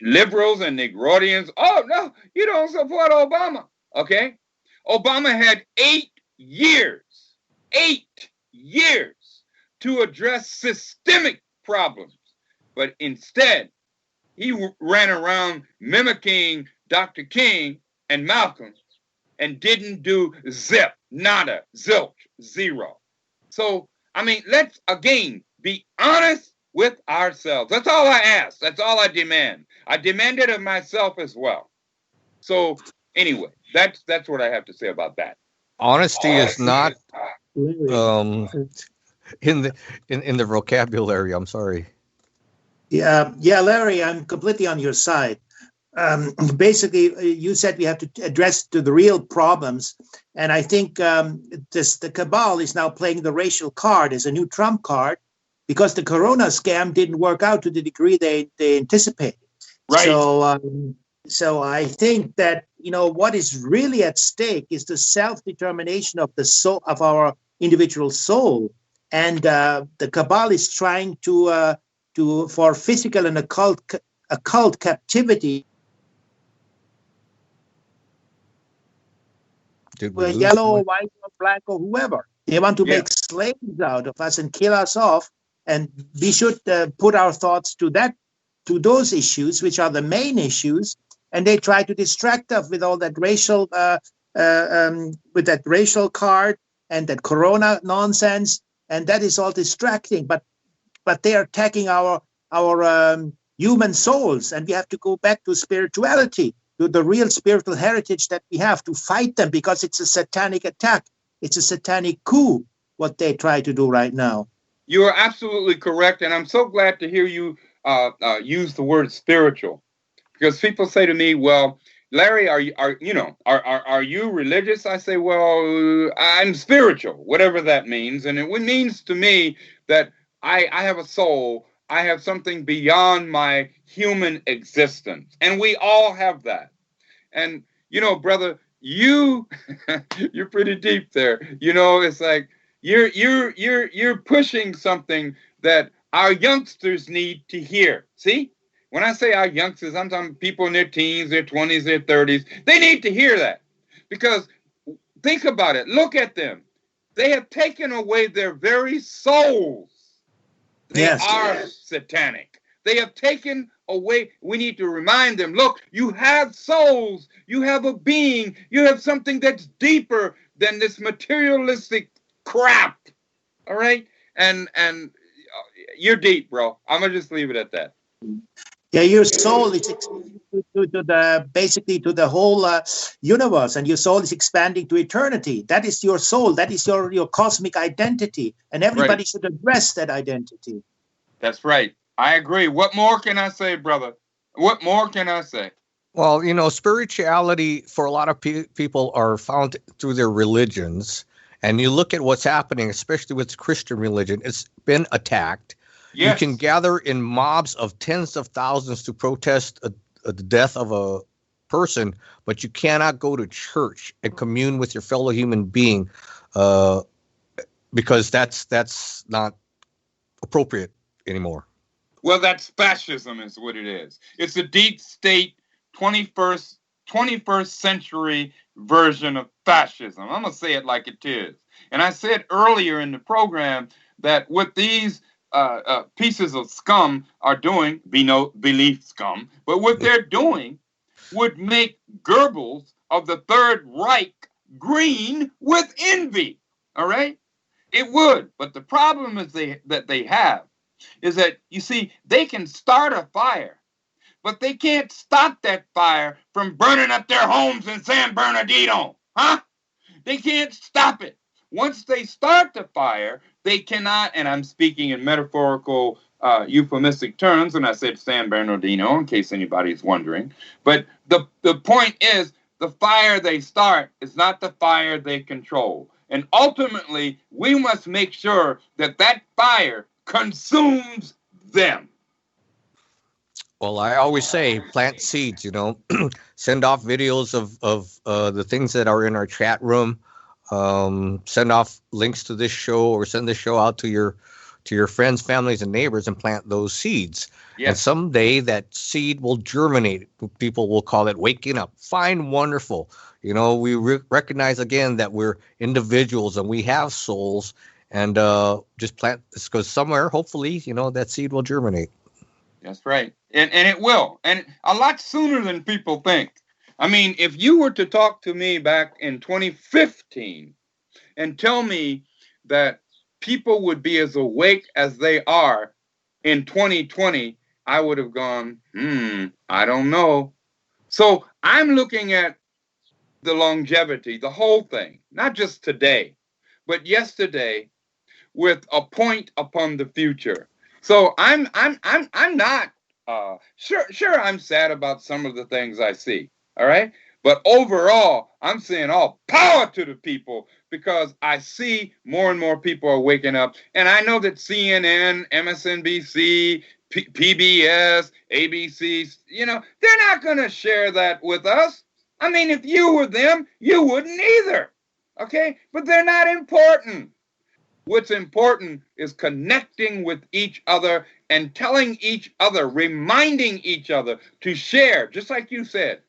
Liberals and Negroidians, oh, no, you don't support Obama. Okay? Obama had 8 years to address systemic problems. But instead, he ran around mimicking Dr. King and Malcolm and didn't do zip, nada, zilch, zero. So, I mean, let's, again, be honest with ourselves. That's all I ask. That's all I demand. I demand it of myself as well. So, anyway, that's what I have to say about that. Honesty is not in the vocabulary. I'm sorry. Yeah, Larry, I'm completely on your side. Basically, you said we have to address the real problems, and I think the cabal is now playing the racial card as a new trump card, because the Corona scam didn't work out to the degree they anticipated. Right. So I think that, what is really at stake is the self-determination of the soul, of our individual soul. And the cabal is trying to for physical and occult captivity. We're yellow or white or black or whoever. They want to make slaves out of us and kill us off. And we should put our thoughts to those issues, which are the main issues. And they try to distract us with all that racial, with that racial card and that Corona nonsense, and that is all distracting. But they are attacking our human souls, and we have to go back to spirituality, to the real spiritual heritage that we have, to fight them, because it's a satanic attack. It's a satanic coup, what they try to do right now. You are absolutely correct, and I'm so glad to hear you use the word spiritual, because people say to me, "Well, Larry, are you religious?" I say, "Well, I'm spiritual," whatever that means, and it means to me that I have a soul. I have something beyond my human existence, and we all have that. And brother, you're pretty deep there. It's like you're pushing something that our youngsters need to hear. See, when I say our youngsters, I'm talking people in their teens, their 20s, their 30s. They need to hear that, because think about it. Look at them. They have taken away their very souls. They are satanic. They have taken away. We need to remind them, look, you have souls. You have a being. You have something that's deeper than this materialistic crap. All right? And you're deep, bro. I'm going to just leave it at that. Yeah, your soul is basically to the whole universe, and your soul is expanding to eternity. That is your soul. That is your cosmic identity, and everybody should address that identity. That's right. I agree. What more can I say, brother? What more can I say? Well, spirituality for a lot of people are found through their religions, and you look at what's happening, especially with Christian religion. It's been attacked. Yes. You can gather in mobs of tens of thousands to protest the death of a person, but you cannot go to church and commune with your fellow human being because that's not appropriate anymore. Well, that's fascism is what it is. It's a deep state 21st century version of fascism. I'm going to say it like it is. And I said earlier in the program that what these pieces of scum are doing, belief scum, but what they're doing would make Goebbels of the Third Reich green with envy. All right? It would. But the problem is that they have is that, you see, they can start a fire, but they can't stop that fire from burning up their homes in San Bernardino. Huh? They can't stop it. Once they start the fire, they cannot, and I'm speaking in metaphorical, euphemistic terms when I said San Bernardino, in case anybody's wondering. But the point is, the fire they start is not the fire they control. And ultimately, we must make sure that that fire consumes them. Well, I always say plant seeds, send off videos of the things that are in our chat room. Send off links to this show, or send this show out to your friends, families, and neighbors, and plant those seeds. Yes. And someday that seed will germinate. People will call it waking up. Fine, wonderful. We recognize again that we're individuals and we have souls, and just plant this, because somewhere, hopefully, that seed will germinate. That's right. And it will. And a lot sooner than people think. I mean, if you were to talk to me back in 2015 and tell me that people would be as awake as they are in 2020, I would have gone, I don't know. So I'm looking at the longevity, the whole thing, not just today, but yesterday, with a point upon the future. So I'm not sure I'm sad about some of the things I see. All right. But overall, I'm saying all power to the people, because I see more and more people are waking up. And I know that CNN, MSNBC, PBS, ABC, they're not going to share that with us. I mean, if you were them, you wouldn't either. Okay? But they're not important. What's important is connecting with each other and telling each other, reminding each other to share, just like you said.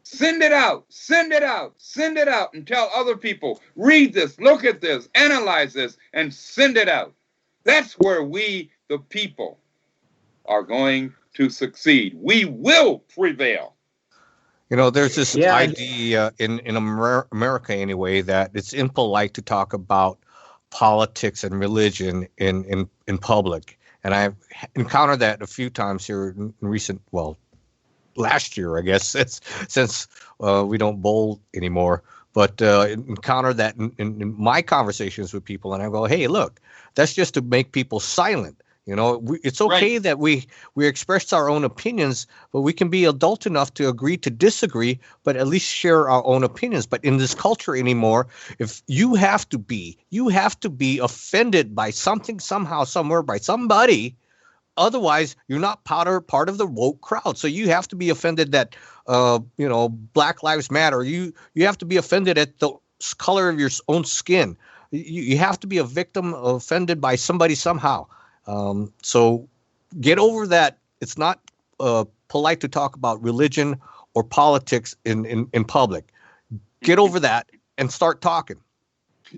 Send it out, send it out, send it out, and tell other people, read this, look at this, analyze this, and send it out. That's where we, the people, are going to succeed. We will prevail. There's this idea in America anyway, that it's impolite to talk about politics and religion in public. And I've encountered that a few times here in recent, last year, I guess, since we don't bowl anymore. But encountered that in my conversations with people, and I go, hey, look, that's just to make people silent. It's okay that we express our own opinions, but we can be adult enough to agree to disagree, but at least share our own opinions. But in this culture anymore, if you have to be offended by something, somehow, somewhere, by somebody. Otherwise, you're not part of the woke crowd. So you have to be offended that, Black Lives Matter. You have to be offended at the color of your own skin. You have to be a victim offended by somebody somehow. So get over that. It's not polite to talk about religion or politics in public. Get over that and start talking.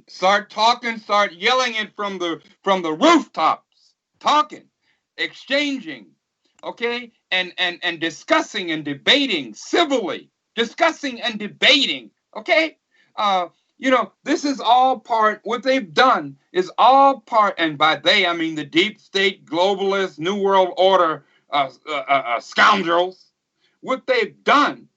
Start talking. Start yelling it from the rooftops. Talking. Exchanging, okay, and discussing and debating civilly, discussing and debating, okay. This is all part. What they've done is all part, and by they I mean the deep state, globalist, new world order scoundrels. What they've done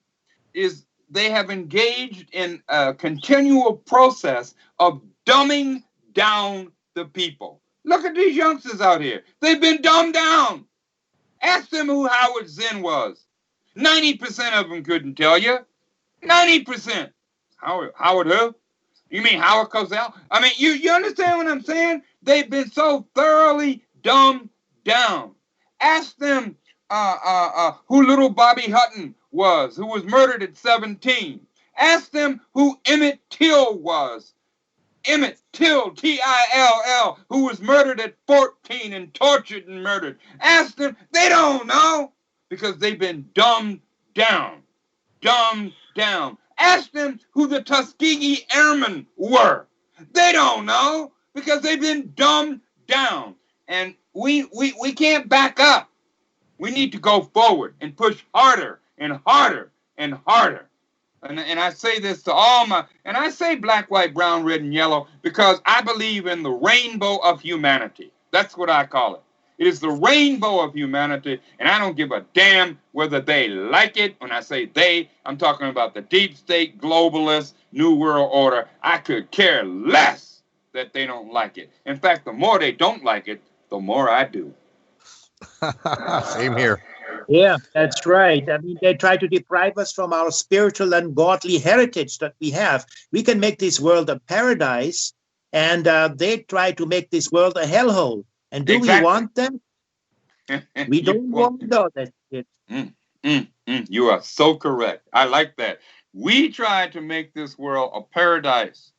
is they have engaged in a continual process of dumbing down the people. Look at these youngsters out here. They've been dumbed down. Ask them who Howard Zinn was. 90% of them couldn't tell you. 90%. Howard who? You mean Howard Cosell? I mean, you understand what I'm saying? They've been so thoroughly dumbed down. Ask them who little Bobby Hutton was, who was murdered at 17. Ask them who Emmett Till was. Emmett Till, T-I-L-L, who was murdered at 14 and tortured and murdered. Ask them, they don't know, because they've been dumbed down. Dumbed down. Ask them who the Tuskegee Airmen were. They don't know, because they've been dumbed down. And we can't back up. We need to go forward and push harder and harder and harder. And I say this to all and I say black, white, brown, red, and yellow because I believe in the rainbow of humanity. That's what I call it. It is the rainbow of humanity, and I don't give a damn whether they like it. When I say they, I'm talking about the deep state, globalist, new world order. I could care less that they don't like it. In fact, the more they don't like it, the more I do. Same here. Yeah, that's right. I mean, they try to deprive us from our spiritual and godly heritage that we have. We can make this world a paradise, and they try to make this world a hellhole. And do we want them? We don't want that. You are so correct. I like that. We try to make this world a paradise,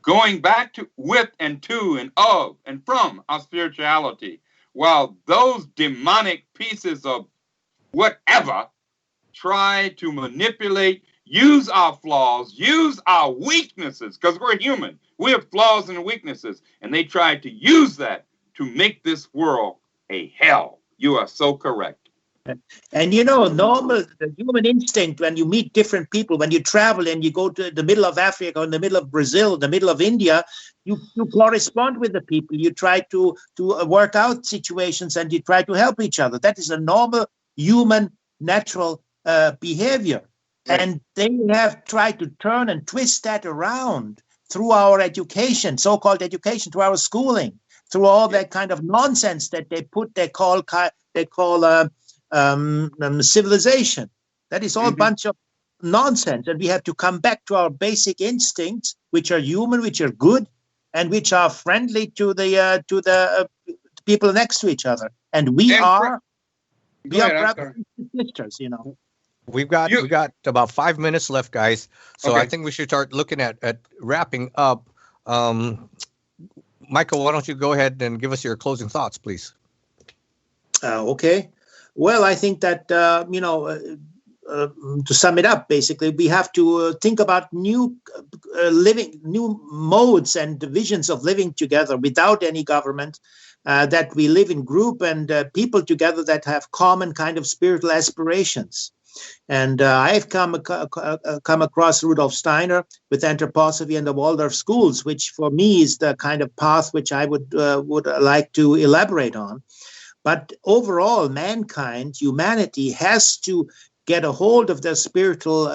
going back to, with, and to, and of, and from our spirituality, while those demonic pieces of whatever try to manipulate, use our flaws, use our weaknesses, because we're human. We have flaws and weaknesses, and they try to use that to make this world a hell. You are so correct. And normal, the human instinct, when you meet different people, when you travel and you go to the middle of Africa, or in the middle of Brazil, the middle of India, you correspond with the people. You try to work out situations, and you try to help each other. That is a normal human natural behavior. And they have tried to turn and twist that around through our education, so-called education, through our schooling, through all that kind of nonsense that they call civilization. That is all a bunch of nonsense, and we have to come back to our basic instincts, which are human, which are good, and which are friendly to the people next to each other. And we are brothers and sisters, you know. We've got about 5 minutes left, guys. So I think we should start looking at wrapping up. Michael, why don't you go ahead and give us your closing thoughts, please? Okay. Well, I think that, to sum it up, basically, we have to think about new modes and visions of living together without any government, that we live in group and people together that have common kind of spiritual aspirations. And I've come across Rudolf Steiner with anthroposophy and the Waldorf schools, which for me is the kind of path which I would like to elaborate on. But overall, mankind, humanity, has to get a hold of their spiritual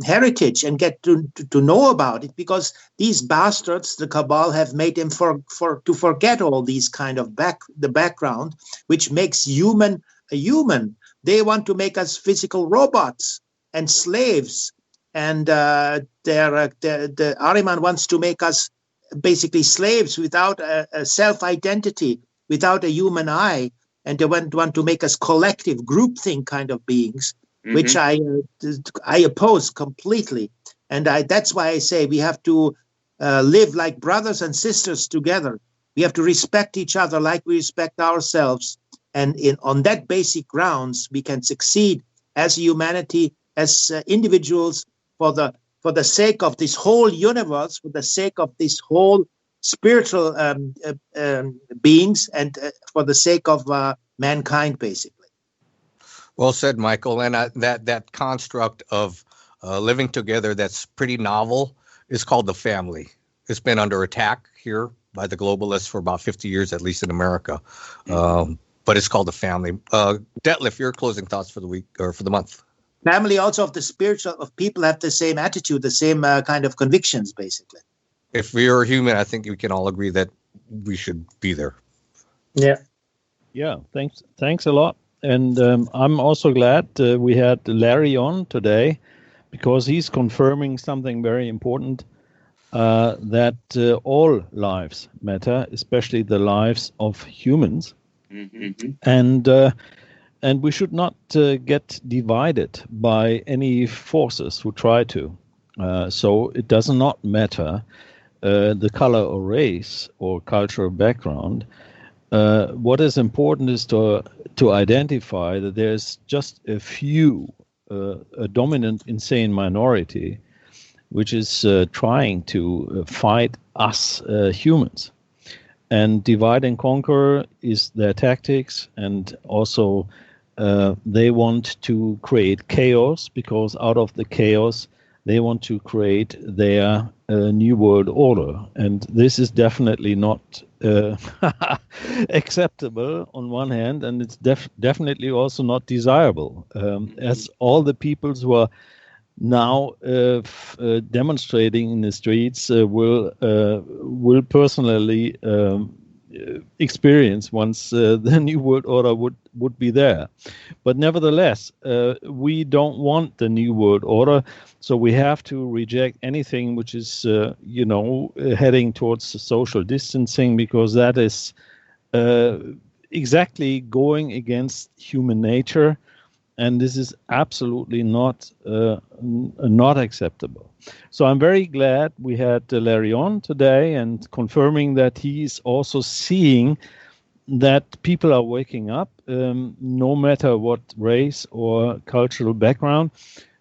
heritage and get to know about it, because these bastards, the cabal, have made them to forget all these kind of the background, which makes human a human. They want to make us physical robots and slaves, and the Ahriman wants to make us basically slaves without a self-identity, without a human eye, and they want to make us collective groupthink kind of beings, which I oppose completely. And that's why I say we have to live like brothers and sisters together. We have to respect each other like we respect ourselves. And on that basic grounds, we can succeed as humanity, as individuals, for the sake of this whole universe, for the sake of this whole spiritual beings, and for the sake of mankind, basically. Well said, Michael. And that construct of living together that's pretty novel is called the family. It's been under attack here by the globalists for about 50 years, at least in America. But it's called the family. Detlev, your closing thoughts for the week or for the month? Family also of the spiritual, of people have the same attitude, the same kind of convictions, basically. If we are human, I think we can all agree that we should be there. Yeah. Yeah, thanks a lot. And I'm also glad we had Larry on today, because he's confirming something very important, that all lives matter, especially the lives of humans. And we should not get divided by any forces who try to. So it does not matter the color or race or cultural background. What is important is to identify that there's just a few, a dominant insane minority, which is trying to fight us humans. And divide and conquer is their tactics, and also they want to create chaos, because out of the chaos they want to create their new world order. And this is definitely not acceptable on one hand, and it's definitely also not desirable, as all the peoples who are now demonstrating in the streets will personally experience once the new world order would be there. But nevertheless, we don't want the new world order, so we have to reject anything which is heading towards social distancing, because that is exactly going against human nature. And this is absolutely not acceptable. So I'm very glad we had Larry on today, and confirming that he's also seeing that people are waking up, no matter what race or cultural background.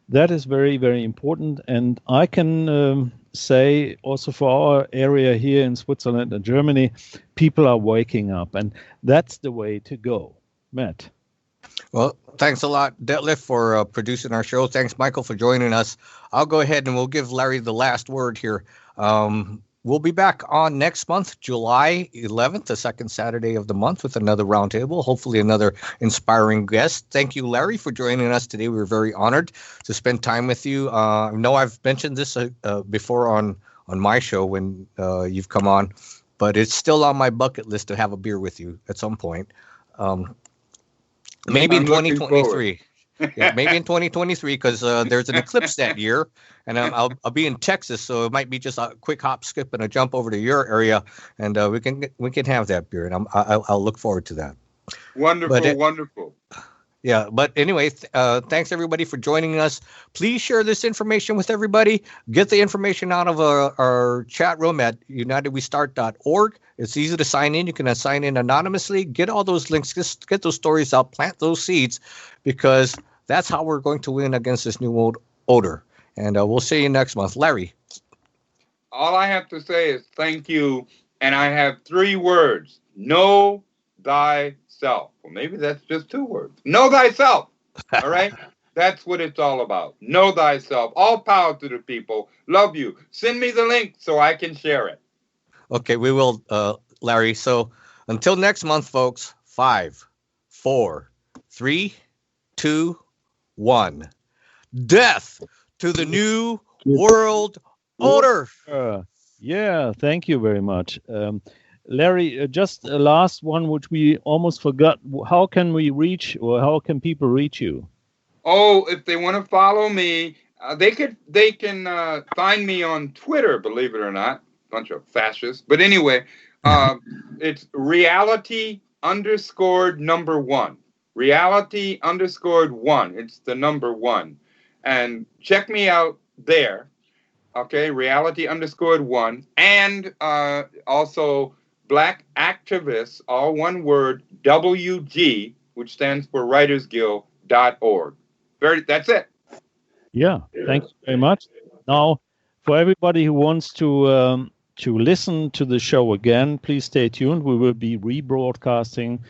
That is very, very important. And I can say also for our area here in Switzerland and Germany, people are waking up, and that's the way to go. Matt. Well, thanks a lot, Detlev, for producing our show. Thanks, Michael, for joining us. I'll go ahead and we'll give Larry the last word here. We'll be back on next month, July 11th, the second Saturday of the month, with another roundtable, hopefully another inspiring guest. Thank you, Larry, for joining us today. We were very honored to spend time with you. I know I've mentioned this before on my show when you've come on, but it's still on my bucket list to have a beer with you at some point. Maybe in 2023. Yeah, maybe in 2023 because there's an eclipse that year, and I'll be in Texas, so it might be just a quick hop, skip, and a jump over to your area, and we can have that beer, and I'll look forward to that. Wonderful, wonderful. Yeah, but anyway, thanks everybody for joining us. Please share this information with everybody. Get the information out of our chat room at UnitedWeStart.org. It's easy to sign in. You can sign in anonymously. Get all those links. Just get those stories out. Plant those seeds, because that's how we're going to win against this new old odor. And we'll see you next month. Larry. All I have to say is thank you. And I have 3 words. Know thyself. Well, maybe that's just 2 words. Know thyself. All right? That's what it's all about. Know thyself. All power to the people. Love you. Send me the link so I can share it. Okay, we will, Larry. So until next month, folks, 5, 4, 3, 2, 1. Death to the new world order. Yeah, thank you very much. Larry, just a last one, which we almost forgot. How can we reach, or how can people reach you? Oh, if they want to follow me, they can find me on Twitter, believe it or not. Bunch of fascists. But anyway, it's reality_1. Reality_1. It's the number 1. And check me out there. Okay, reality_1. And also Black Activists, all one word, WG, which stands for WritersGuild.org. That's it. Yeah, thanks very much. Now, for everybody who wants to listen to the show again, please stay tuned. We will be rebroadcasting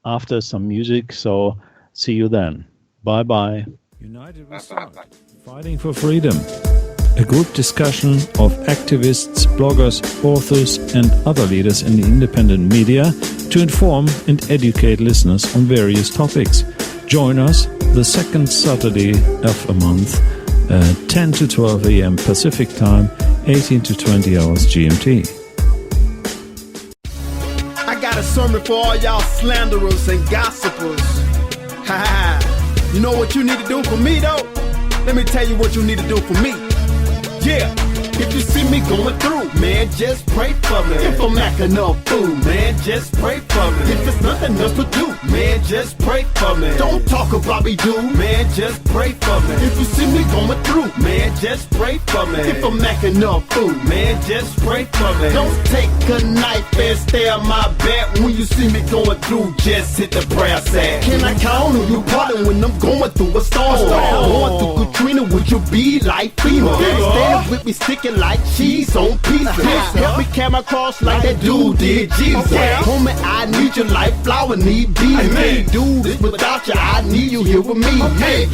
after some music, so see you then. Bye-bye. UnitedWeStart, fighting for freedom. A group discussion of activists, bloggers, authors, and other leaders in the independent media to inform and educate listeners on various topics. Join us the second Saturday of a month, 10 to 12 a.m. Pacific Time, 18 to 20 hours GMT. I got a sermon for all y'all slanderers and gossipers. Ha ha. You know what you need to do for me, though? Let me tell you what you need to do for me. Yeah, if you see me going through, man, just pray for me. If I'm acting up food, man, just pray for me. If it's nothing else to do, man, just pray for me. Don't talk about me, dude, man, just pray for me. If you see me going through, man, just pray for me. If I'm acting up food, man, just pray for me. Don't take a knife and stare at my back when you see me going through. Just hit the prayer sack. Can I count on you pardon when I'm going through a storm? Going through Katrina, would you be like FEMA? Stand with me, sticking like cheese on pizza. Help me carry my cross like that dude did Jesus. Homie, I need you like flour need bees. Can't do this without you, I need you here with me.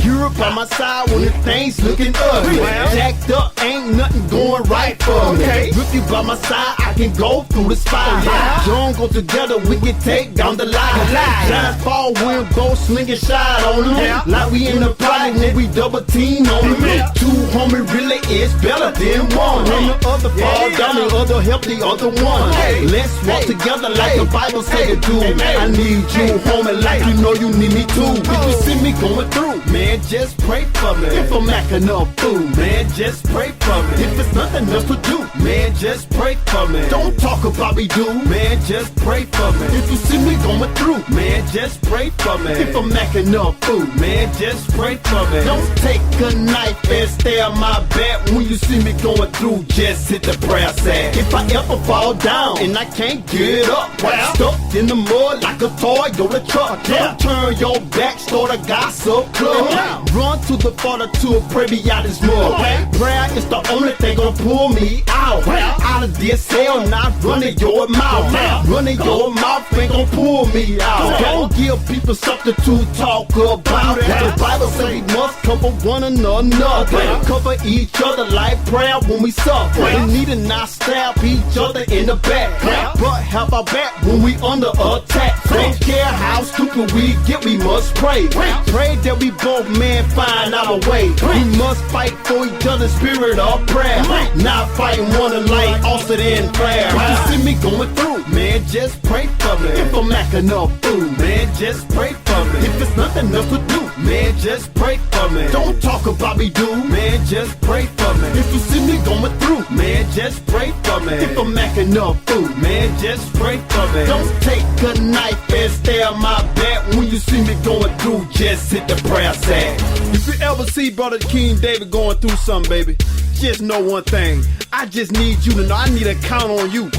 You're by my side when the things looking ugly. Jacked up, ain't nothing going right for me. With you by my side, I can go through the fire. John go together, we can take down the line. Giants fall, we'll go sling a shot on them. Like we in the party when we double team on them. 2 homie really is better than 1. When the other fall down, the other help the other one. Let's walk together like the Bible say to do. I need you, homie, like you know you need me too. If you see me going through, man, just pray for me. If I'm acting up food, man, just pray for me. If it's nothing else to do, man, just pray for me. Don't talk about me, dude, man, just pray for me. If you see me going through, man, just pray for me. If I'm acting up food, man, just pray for me. Don't take a knife and stare at my back when you see me going through. Just hit the prayer sack. If I ever fall down and I can't get up, stuck in the mud like a toy, go to truck. Don't turn your back, start a gossip club. Run to the Father to pray me out this mud. Prayer is the only thing gonna pull me out. Out of this cell, not running your mouth. Running your mouth ain't gonna pull me out. Don't give people something to talk about. The Bible says we must cover one another. Cover each other like prayer when we suffer. We need to not stab each other in the back, but have our back when we under attack. Don't care how stupid we get, we must pray. Pray that we both, man, find our way. We must fight for each other's spirit of prayer. Not fighting one alike, Austin and Freier. If you see me going through, man, just pray for me. If I'm acting up food, man, just pray for me. me. If it's nothing else to do, man, just pray for me. Don't talk about me, dude, man, just pray for me. If you see me going through, man, just pray for me. If I'm macking up food, man, just pray for me. Don't take a knife and stab my back. When you see me going through, just hit the prayer sack. If you ever see Brother King David going through something, baby, just know one thing. I just need you to know I need to count on you.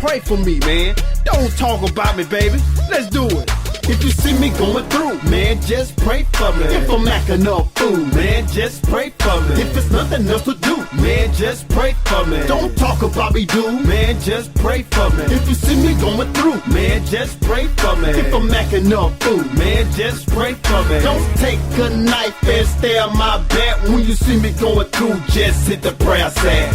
Pray for me, man. Don't talk about me, baby. Let's do it. If you see me going through, man, just pray for me. If I'm acting up food, man, just pray for me. If it's nothing else to do, man, just pray for me. Don't talk about me, dude, man, just pray for me. If you see me going through, man, just pray for me. If I'm acting up food, man, just pray for me. Don't take a knife and stab my back. When you see me going through, just hit the prayer sack.